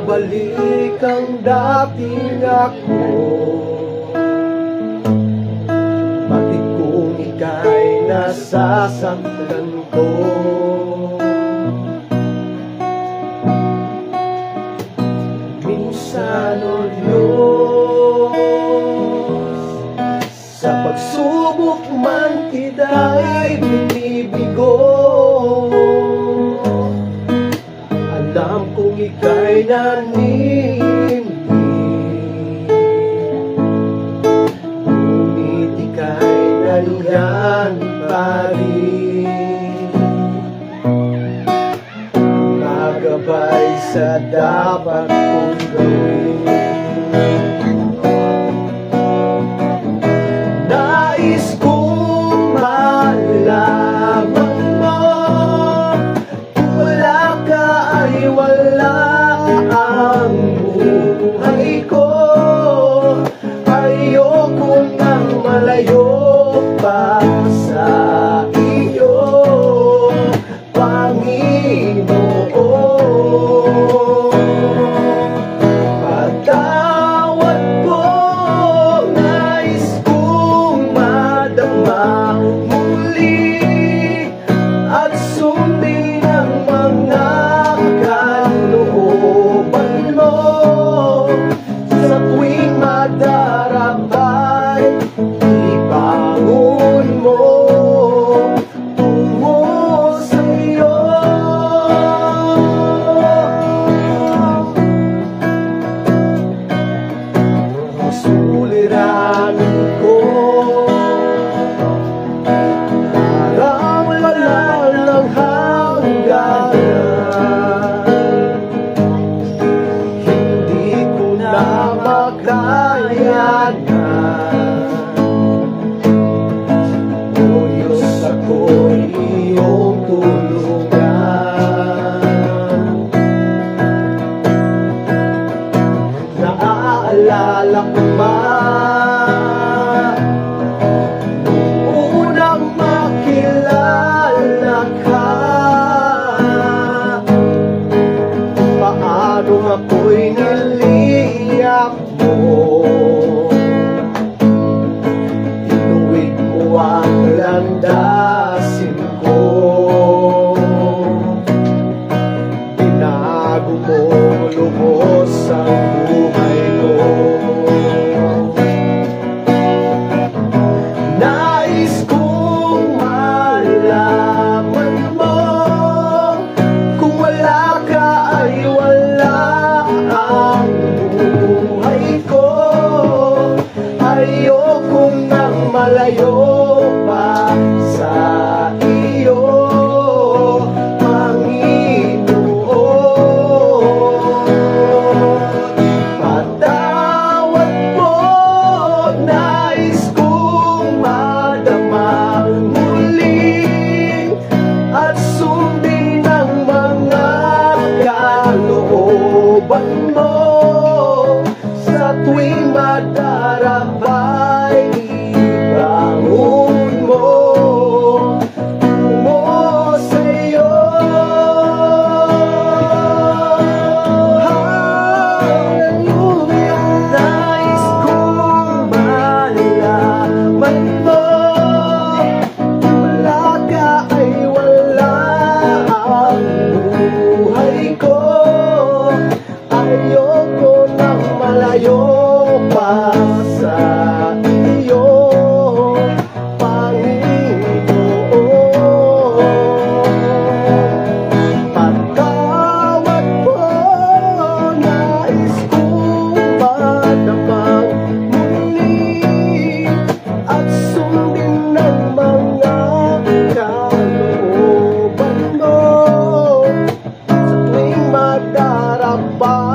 mabalik ang dating ako. Bakit kung ika'y nasasaktan ko? Minsan, O Diyos, sa pagsubok man kita'y binibigo. Alam kong ika'y nanimik, ngunit ika'y nariyan pa rin, nagabay sa dapat kong gawin. Nais kong malaman mo, kung wala ka ay wala ang buhay ko. Ayoko nang malayo pa sa iyo, Panginoon. Patawad ko, nais kong madama muli at sundin ang mga kalooban mo. Sa tuwing madarabay, ibangon mo tungo sa iyo. Suliranin ko, parang wala ng hangganan. Hindi ko na makayanan. O Diyos, ako'y iyong tulungan. Naaalala ko man nung unang makilala ka, paano ako'y niliyak mo. Inuwid mo ang landasin ko, binago mo lubos ang buhay ko. Nais kong malaman mo, kung wala ka ay wala ang buhay ko. Ayoko nang malayo pa sa iyo, Panginoon. Patawad mo, nais kong madama muli at sundin ang mga kalooban mo. Sa tuwing madarabay, ibangon mo tungo sa iyo. Hallelujah. Nais kong malaman mo, kung wala ka ay wala ang buhay ko. Ayoko nang malayo pa sa iyo, Panginoon. Patawad mo, nais kong madamang muli at sundin ang mga kalooban mo. Sa tuwing madarabay,